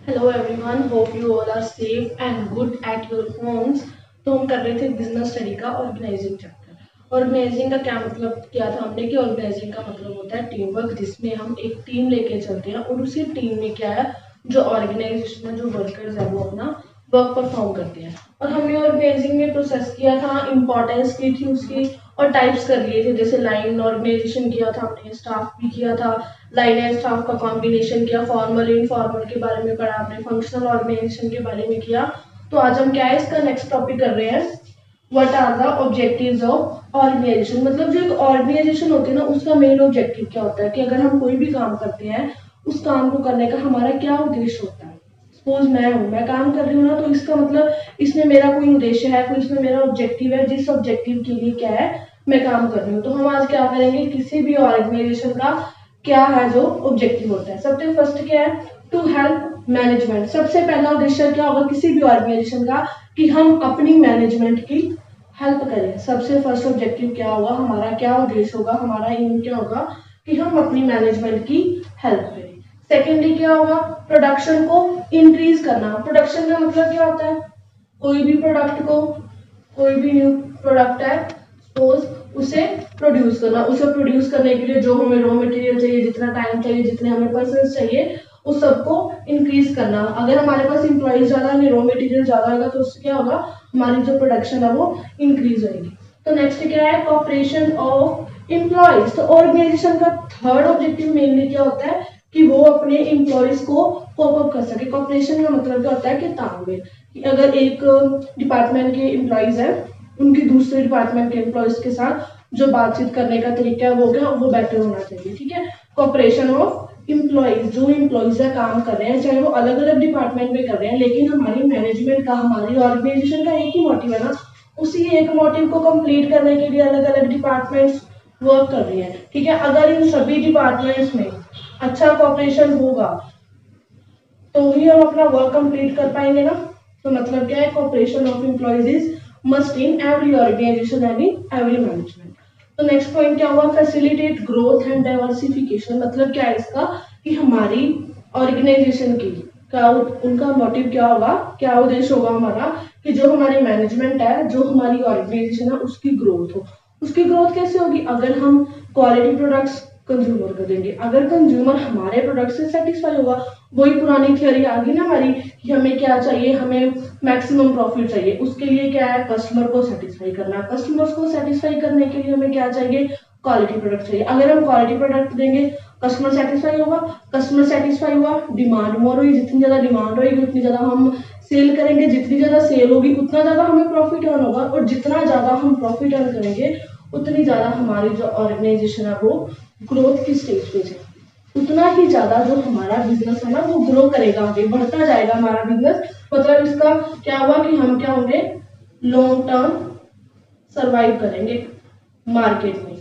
Hello everyone, hope you all are safe and good at your homes. तो हम कर रहे थे बिजनेस स्टडी का ऑर्गेनाइजिंग चैप्टर। ऑर्गेनाइजिंग का क्या मतलब किया था हमने कि ऑर्गेनाइजिंग का मतलब होता है टीम वर्क, जिसमें हम एक टीम लेके चलते हैं और उसी टीम में क्या है, जो ऑर्गेनाइजेशन में जो वर्कर्स है वो अपना वर्क परफॉर्म करते हैं। और हमने ऑर्गेनाइजिंग में प्रोसेस किया था, इंपॉर्टेंस की थी उसकी, और टाइप्स कर लिए थे। जैसे लाइन ऑर्गेनाइजेशन किया था हमने, स्टाफ भी किया था, लाइन एंड स्टाफ का कॉम्बिनेशन किया, फॉर्मल इनफॉर्मल के बारे में पढ़ा आपने, फंक्शनल ऑर्गेनाइजेशन के बारे में किया। तो आज हम क्या है, इसका नेक्स्ट टॉपिक कर रहे हैं, what are the objectives of organisation. मतलब जो एक ऑर्गेनाइजेशन होती है ना, उसका मेन ऑब्जेक्टिव क्या होता है कि अगर हम कोई भी काम करते हैं, उस काम को करने का हमारा क्या उद्देश्य होता है। सपोज मैं काम कर रही हूँ ना, तो इसका मतलब इसमें मेरा कोई उद्देश्य है, कोई इसमें मेरा ऑब्जेक्टिव है, जिस ऑब्जेक्टिव के लिए क्या है मैं काम कर रही हूँ। तो हम आज क्या करेंगे, किसी भी ऑर्गेनाइजेशन का क्या है जो ऑब्जेक्टिव होता है। सबसे फर्स्ट क्या है, टू हेल्प मैनेजमेंट। सबसे पहला उद्देश्य क्या होगा किसी भी ऑर्गेनाइजेशन का, कि हम अपनी मैनेजमेंट की हेल्प करें। सबसे फर्स्ट ऑब्जेक्टिव क्या होगा हमारा, क्या उद्देश्य होगा हमारा, एम क्या होगा कि हम अपनी मैनेजमेंट की हेल्प करें। सेकेंडली क्या होगा, प्रोडक्शन को इंक्रीज करना। प्रोडक्शन का मतलब क्या होता है, कोई भी प्रोडक्ट को, कोई भी न्यू प्रोडक्ट है सपोज, उसे प्रोड्यूस करना। उसे प्रोड्यूस करने के लिए जो हमें रॉ मटेरियल चाहिए, जितना टाइम चाहिए, जितने हमें पर्सन चाहिए, उस सबको इंक्रीज करना। अगर हमारे पास इंप्लॉइज ज्यादा है, रॉ मटेरियल ज्यादा होगा, तो उससे क्या होगा, हमारी जो प्रोडक्शन है वो इंक्रीज होगी। तो नेक्स्ट क्या है, कॉपरेशन ऑफ एम्प्लॉइज। तो ऑर्गेनाइजेशन का थर्ड ऑब्जेक्टिव मेनली क्या होता है कि वो अपने एम्प्लॉइज को कोप अप कर सके। कॉपरेशन का मतलब क्या होता है कि तालमेल, कि अगर एक डिपार्टमेंट के एम्प्लॉइज है, उनकी दूसरे डिपार्टमेंट के एम्प्लॉइज के साथ जो बातचीत करने का तरीका है वो क्या, वो बेटर होना चाहिए। ठीक है, कॉपरेशन ऑफ एम्प्लॉइज। जो एम्प्लॉइज है काम कर रहे हैं, चाहे वो अलग अलग डिपार्टमेंट में कर रहे हैं, लेकिन हमारी मैनेजमेंट का, हमारी ऑर्गेनाइजेशन का एक ही मोटिव है ना। उसी एक मोटिव को कंप्लीट करने के लिए अलग अलग डिपार्टमेंट्स वर्क कर रही है। ठीक है, अगर इन सभी डिपार्टमेंट्स में अच्छा कॉपरेशन होगा तो ही हम अपना वर्क कंप्लीट कर पाएंगे ना। तो मतलब क्या है, cooperation of employees is must in every organisation and in every management. तो नेक्स्ट पॉइंट क्या हुआ, फैसिलिटेट ग्रोथ एंड डाइवर्सिफिकेशन। मतलब क्या है इसका, कि हमारी ऑर्गेनाइजेशन की क्या, उनका मोटिव क्या होगा, क्या उद्देश्य होगा हमारा, कि जो हमारी मैनेजमेंट है, जो हमारी ऑर्गेनाइजेशन है, उसकी ग्रोथ हो। उसकी ग्रोथ कैसे होगी, अगर हम क्वालिटी प्रोडक्ट्स कंज्यूमर को देंगे, अगर कंज्यूमर हमारे प्रोडक्ट से सेटिस्फाई होगा। वही पुरानी थियोरी आ गई ना हमारी, कि हमें क्या चाहिए, हमें मैक्सिमम प्रॉफिट चाहिए। उसके लिए क्या है, कस्टमर को सेटिस्फाई करना। कस्टमर्स को सेटिस्फाई करने के लिए हमें क्या चाहिए, क्वालिटी प्रोडक्ट चाहिए। अगर हम क्वालिटी प्रोडक्ट देंगे, कस्टमर सेटिस्फाई होगा। कस्टमर सेटिस्फाई हुआ, डिमांड मोर हुई, जितनी ज्यादा डिमांड होगी उतनी ज्यादा हम सेल करेंगे, जितनी ज्यादा सेल होगी उतना ज्यादा हमें प्रॉफिट अर्न होगा, और जितना ज्यादा हम प्रॉफिट अर्न करेंगे उतनी ज्यादा हमारी जो ऑर्गेनाइजेशन है वो ग्रोथ की स्टेज पे है। उतना ही ज्यादा जो हमारा बिजनेस है ना वो ग्रो करेगा, आगे बढ़ता जाएगा हमारा बिजनेस। मतलब इसका क्या हुआ कि हम क्या होंगे, लॉन्ग टर्म सरवाइव करेंगे मार्केट में।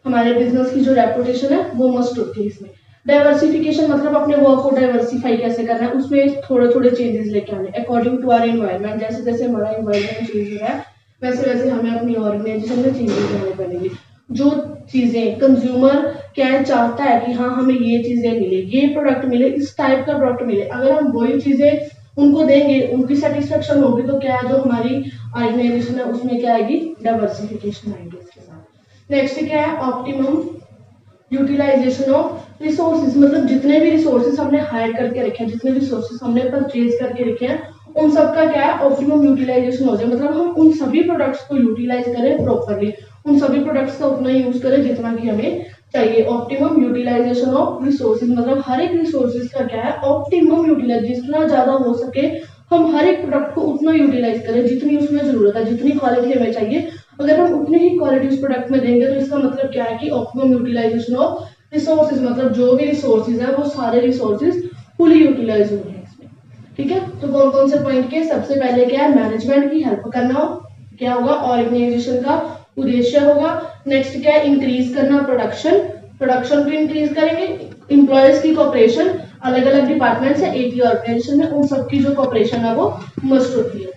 हमारे बिजनेस की जो रेपुटेशन है वो मस्ट होती है इसमें। डाइवर्सिफिकेशन मतलब अपने वर्क को डाइवर्सिफाई कैसे करना है, उसमें थोड़े थोड़े चेंजेस लेके आने अकॉर्डिंग टू आवर एनवायरनमेंट। जैसे जैसे हमारा एनवायरनमेंट चेंज हो रहा है, वैसे वैसे हमें अपनी ऑर्गेनाइजेशन में चेंजेस लाने पड़ेंगे। जो चीजें कंज्यूमर क्या चाहता है कि हाँ हमें ये चीजें मिले, ये प्रोडक्ट मिले, इस टाइप का प्रोडक्ट मिले, अगर हम वही चीजें उनको देंगे, उनकी सेटिस्फेक्शन होगी, तो क्या है, जो हमारी ऑर्गेनाइजेशन है उसमें क्या आएगी, डाइवर्सिफिकेशन आएगी इसके साथ। नेक्स्ट क्या है, ऑप्टिमम यूटिलाइजेशन ऑफ रिसोर्सेज। मतलब जितने भी रिसोर्सेज हमने हायर करके रखे हैं, जितने रिसोर्सेज हमने परचेज करके रखे हैं, उन सबका क्या है, ऑप्टिमम यूटिलाइजेशन हो जाए। मतलब हम उन सभी प्रोडक्ट्स को यूटिलाइज करें प्रॉपरली, उन सभी प्रोडक्ट्स का उतना यूज करें जितना कि हमें चाहिए। ऑप्टिमम यूटिलाइजेशन ऑफ रिसोर्सेज मतलब हर एक रिसोर्सेज का क्या है, ऑप्टिमम यूटिलाइज, जितना ज्यादा हो सके हम हर एक प्रोडक्ट को उतना यूटिलाइज करें जितनी उसमें जरूरत है, जितनी क्वालिटी हमें चाहिए। अगर हम उतनी ही क्वालिटी उस प्रोडक्ट में देंगे तो इसका मतलब क्या है कि ऑप्टिमम यूटिलाइजेशन ऑफ रिसोर्सेज, मतलब जो भी रिसोर्सेज है वो सारे रिसोर्सेज फुली यूटिलाइज हो रहे हैं इसमें। ठीक है, तो कौन कौन से पॉइंट के, सबसे पहले क्या है, मैनेजमेंट की हेल्प करना हो, क्या होगा, ऑर्गेनाइजेशन का उद्देश्य होगा। नेक्स्ट क्या है, इंक्रीज करना प्रोडक्शन, प्रोडक्शन को इंक्रीज करेंगे। एम्प्लॉयज की कॉपरेशन, अलग अलग डिपार्टमेंट है एक ही ऑर्गेनाइजेशन में, उन सबकी जो कॉपरेशन है वो मस्ट होती है।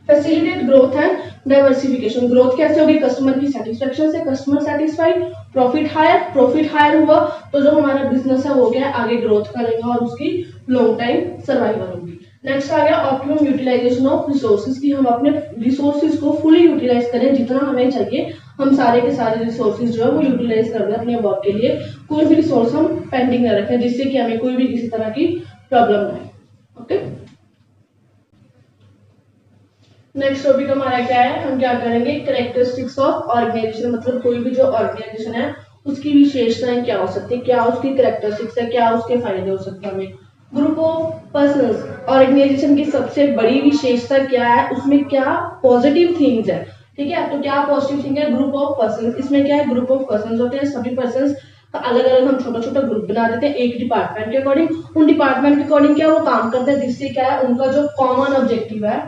Facilitate growth and diversification. Growth कैसे होगी, कस्टमर की सेटिस्फेक्शन से, customer satisfied, profit higher, profit higher हुआ तो जो हमारा बिजनेस है वो क्या है, आगे ग्रोथ करेगा और उसकी लॉन्ग टाइम सर्वाइवल होगी। नेक्स्ट आ गया ऑप्टिमम यूटिलाइजेशन ऑफ रिसोर्सेज की हम अपने रिसोर्सेज को फुली यूटिलाइज करें, जितना हमें चाहिए हम सारे के सारे रिसोर्सेज जो है वो यूटिलाइज कर दें अपने वर्क के लिए, कोई भी रिसोर्स हम पेंडिंग न रखें जिससे कि हमें कोई भी किसी तरह की प्रॉब्लम ना आए। ओके, नेक्स्ट टॉपिक हमारा क्या है, हम क्या करेंगे कैरेक्टरिस्टिक्स ऑफ ऑर्गेनाइजेशन, मतलब कोई भी जो ऑर्गेनाइजेशन है उसकी विशेषताएं क्या हो सकती है, क्या उसकी कैरेक्टरिस्टिक्स है, क्या उसके फायदे हो सकते हैं हमें। ग्रुप ऑफ पर्संस, ऑर्गेनाइजेशन की सबसे बड़ी विशेषता क्या है, उसमें क्या पॉजिटिव थिंग्स है, ठीक है। तो क्या पॉजिटिव थिंग है, ग्रुप ऑफ पर्संस, इसमें क्या है ग्रुप ऑफ पर्संस होते हैं, सभी पर्संस का अलग अलग हम छोटा छोटा ग्रुप बना देते हैं एक डिपार्टमेंट के अकॉर्डिंग, उन डिपार्टमेंट के अकॉर्डिंग क्या वो काम करते हैं, जिससे क्या है उनका जो कॉमन ऑब्जेक्टिव है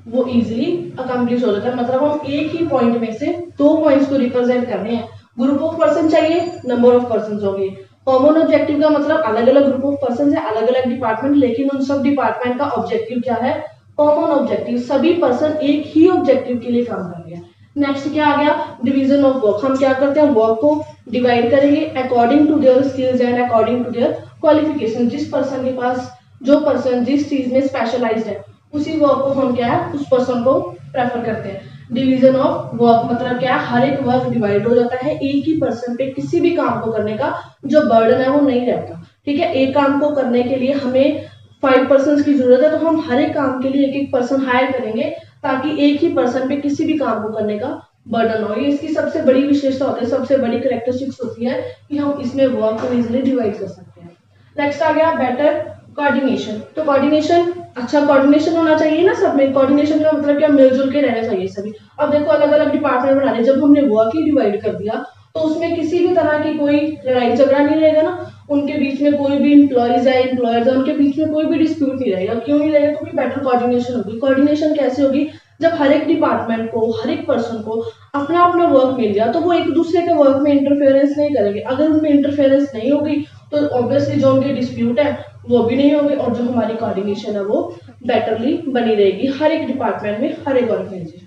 वो इजीली अकम्प्लिश हो जाता है। मतलब हम एक ही पॉइंट में से दो पॉइंट्स को रिप्रेजेंट करने हैं, ग्रुप ऑफ पर्सन चाहिए, नंबर ऑफ पर्सन होंगे। कॉमन ऑब्जेक्टिव का मतलब अलग अलग ग्रुप ऑफ पर्सन है, अलग अलग डिपार्टमेंट, लेकिन उन सब डिपार्टमेंट का ऑब्जेक्टिव क्या है, कॉमन ऑब्जेक्टिव, सभी पर्सन एक ही ऑब्जेक्टिव के लिए काम कर रहे हैं। नेक्स्ट क्या आ गया, डिवीजन ऑफ वर्क, हम क्या करते हैं वर्क को डिवाइड करेंगे according to their skills and according to their qualification, जिस पर्सन के पास जो पर्सन जिस चीज में स्पेशलाइज्ड है उसी वर्क को हम क्या है उस पर्सन को प्रेफर करते हैं। डिवीजन ऑफ वर्क मतलब क्या है, हर एक वर्क डिवाइड हो जाता है, एक ही पर्सन पे किसी भी काम को करने का जो बर्डन है वो नहीं रहता, ठीक है। एक काम को करने के लिए हमें 5 पर्सन की जरूरत है, तो हम हर एक काम के लिए एक एक पर्सन हायर करेंगे ताकि एक ही पर्सन पे किसी भी काम को करने का बर्डन हो। ये इसकी सबसे बड़ी विशेषता होती है, सबसे बड़ी कैरेक्टरिस्टिक्स होती है कि हम इसमें वर्क को इजिली डिवाइड कर सकते हैं। नेक्स्ट आ गया बेटर कोऑर्डिनेशन, तो कोऑर्डिनेशन अच्छा कोऑर्डिनेशन होना चाहिए ना सब में, कोऑर्डिनेशन का मतलब क्या मिलजुल के रहना चाहिए सभी। अब देखो अलग अलग डिपार्टमेंट बना रहे, जब हमने वर्क ही डिवाइड कर दिया तो उसमें किसी भी तरह की कोई लड़ाई झगड़ा नहीं रहेगा ना, उनके बीच में कोई भी एम्प्लॉयज है उनके बीच में कोई भी डिस्प्यूट नहीं रहेगा, क्यों नहीं रहेगा, क्योंकि बेटर कोऑर्डिनेशन होगी। कोऑर्डिनेशन कैसे होगी, जब हर एक डिपार्टमेंट को हर एक पर्सन को अपना अपना वर्क मिल गया तो वो एक दूसरे के वर्क में इंटरफेरेंस नहीं करेंगे, अगर उनमें इंटरफेरेंस नहीं होगी तो ऑब्वियसली जो उनके डिस्प्यूट है वो भी नहीं होंगे और जो हमारी कोऑर्डिनेशन है वो बेटरली बनी रहेगी हर एक डिपार्टमेंट में, हर एक ऑर्गेनाइजेशन में।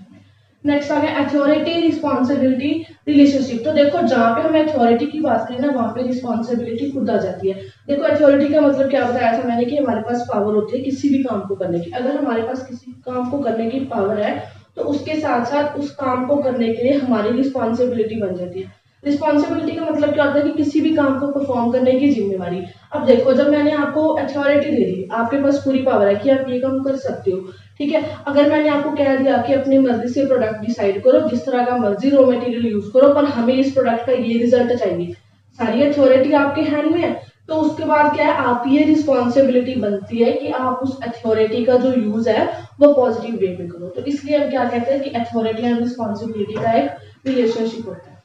नेक्स्ट आ गया अथॉरिटी रिस्पॉन्सिबिलिटी रिलेशनशिप, तो देखो जहाँ पे हमें अथॉरिटी की बात करें ना वहाँ पे रिस्पॉन्सिबिलिटी खुद आ जाती है। देखो अथॉरिटी का मतलब क्या बताया था मैंने कि हमारे पास पावर होती है किसी भी काम को करने की, अगर हमारे पास किसी काम को करने की पावर है तो उसके साथ साथ उस काम को करने के लिए हमारी रिस्पॉन्सिबिलिटी बन जाती है। रिस्पॉन्सिबिलिटी का मतलब क्या होता है कि किसी भी काम को परफॉर्म करने की जिम्मेवारी। अब देखो जब मैंने आपको अथॉरिटी दे दी, आपके पास पूरी पावर है कि आप ये काम कर सकते हो, ठीक है। अगर मैंने आपको कह दिया कि अपनी मर्जी से प्रोडक्ट डिसाइड करो, जिस तरह का मर्जी रॉ मटेरियल यूज करो, पर हमें इस प्रोडक्ट का ये रिजल्ट चाहिए, सारी अथॉरिटी आपके हैंड में है, तो उसके बाद क्या है आप ये रिस्पॉन्सिबिलिटी बनती है कि आप उस अथॉरिटी का जो यूज है वो पॉजिटिव वे में करो। तो इसलिए हम क्या कहते हैं कि अथॉरिटी एंड रिस्पॉन्सिबिलिटी का एक रिलेशनशिप होता है।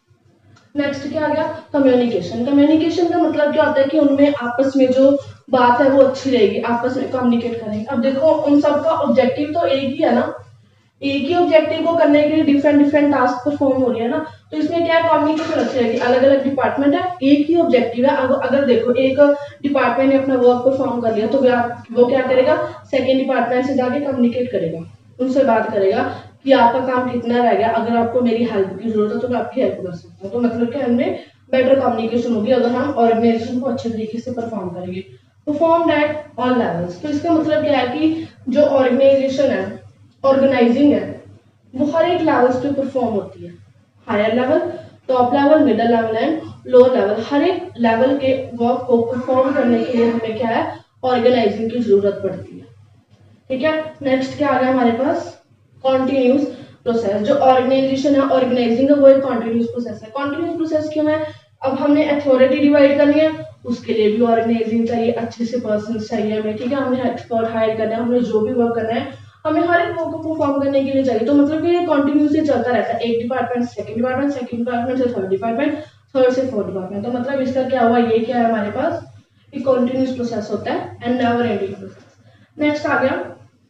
नेक्स्ट क्या आ गया कम्युनिकेशन, कम्युनिकेशन का मतलब क्या होता है कि उनमें आपस में जो बात है वो अच्छी रहेगी, आपस में कम्युनिकेट करेंगे। अब देखो उन सबका ऑब्जेक्टिव तो एक ही है ना, एक ही ऑब्जेक्टिव को करने के लिए डिफरेंट डिफरेंट टास्क परफॉर्म हो रही है ना, तो इसमें क्या है कम्युनिकेशन अच्छी रहेगी। अलग अलग डिपार्टमेंट है, एक ही ऑब्जेक्टिव है, अगर देखो एक डिपार्टमेंट ने अपना वर्क परफॉर्म कर लिया तो वो क्या करेगा सेकेंड डिपार्टमेंट से जाके कम्युनिकेट करेगा, उनसे बात करेगा कि आपका काम कितना रह गया, अगर आपको मेरी हेल्प की जरूरत है तो मैं आपकी हेल्प कर सकता हूँ। तो मतलब कि हमें बेटर कम्युनिकेशन होगी अगर हम ऑर्गेनाइजेशन को अच्छे तरीके से परफॉर्म करेंगे। परफॉर्म एट ऑल लेवल्स, तो इसका मतलब क्या है कि जो ऑर्गेनाइजेशन है ऑर्गेनाइजिंग है वो हर एक लेवल्स पे परफॉर्म होती है, higher level, top level, middle level and lower level. हर एक लेवल के वर्क को परफॉर्म करने के लिए हमें क्या है ऑर्गेनाइजिंग की जरूरत पड़ती है, ठीक है। नेक्स्ट क्या आ गया हमारे पास कॉन्टिन्यूस प्रोसेस, जो ऑर्गेनाइजेशन है ऑर्गेनाइजिंग है वो एक कॉन्टिन्यूस प्रोसेस है। कॉन्टिन्यूस प्रोसेस क्यों है, अब हमने अथॉरिटी डिवाइड करनी है उसके लिए भी ऑर्गेनाइजिंग चाहिए, अच्छे से पर्सन चाहिए हमें, ठीक है। हमने एक्सपर्ट हायर करना है, हमने जो भी वर्क करना है हमें हर एक वर्क को परफॉर्म करने के लिए चाहिए। तो मतलब कि ये कंटिन्यूसली चलता रहता है, एक डिपार्टमेंट सेकंड डिपार्टमेंट से थर्ड डिपार्टमेंट, थर्ड से फोर्थ डिपार्टमेंट। तो मतलब इसका क्या हुआ, ये क्या है हमारे पास एक कंटिन्यूस प्रोसेस होता है and never ending process. Next आ गया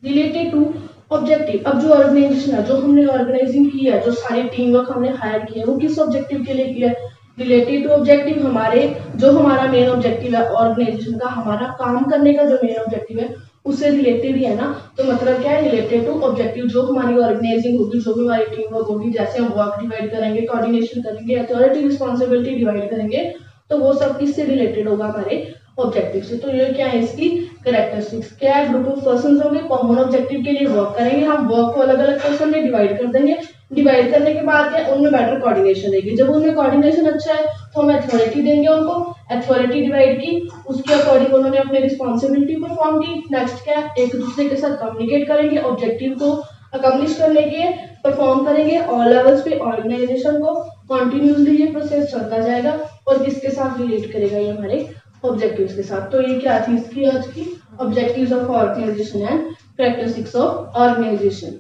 रिलेटेड टू ऑब्जेक्टिव। अब जो ऑर्गेनाइजेशन है, जो हमने ऑर्गेनाइजिंग की है, जो सारी टीम वर्क हमने हायर की है वो किस ऑब्जेक्टिव के लिए किया है, रिलेटेड टू ऑब्जेक्टिव। हमारे जो हमारा मेन ऑब्जेक्टिव है ऑर्गेनाइजेशन का, हमारा काम करने का जो मेन ऑब्जेक्टिव है उससे रिलेटेड ही है ना। तो मतलब क्या है रिलेटेड टू ऑब्जेक्टिव, जो हमारी ऑर्गेनाइजिंग होगी, जो भी हमारी टीम वर्क होगी, जैसे हम वर्क डिवाइड करेंगे, कोऑर्डिनेशन करेंगे, अथॉरिटी रिस्पॉन्सिबिलिटी डिवाइड करेंगे, तो वो सब किससे रिलेटेड होगा हमारे ऑब्जेक्टिव से। तो ये क्या है इसकी कैरेक्टरिस्टिक्स क्या है, ग्रुप ऑफ पर्सन होंगे, कॉमन ऑब्जेक्टिव के लिए वर्क करेंगे, हम वर्क को अलग अलग पर्सन में डिवाइड कर देंगे, डिवाइड करने के बाद क्या उनमें बेटर कोऑर्डिनेशन रहेगी, जब उनमें कोऑर्डिनेशन अच्छा है तो हम अथॉरिटी देंगे उनको, अथॉरिटी डिवाइड की, उसके अकॉर्डिंग उन्होंने अपनी रिस्पॉन्सिबिलिटी परफॉर्म की, नेक्स्ट क्या एक दूसरे के साथ कम्युनिकेट करेंगे, ऑब्जेक्टिव को अकम्प्लिश करने के परफॉर्म करेंगे, ऑल लेवल्स पे ऑर्गेनाइजेशन को कॉन्टिन्यूसली ये प्रोसेस चलता जाएगा और किसके साथ रिलेट करेगा ये हमारे ऑब्जेक्टिव्स के साथ। तो ये क्या थी इसकी आज की objectives of organisation and characteristics of organisation.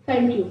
Thank you.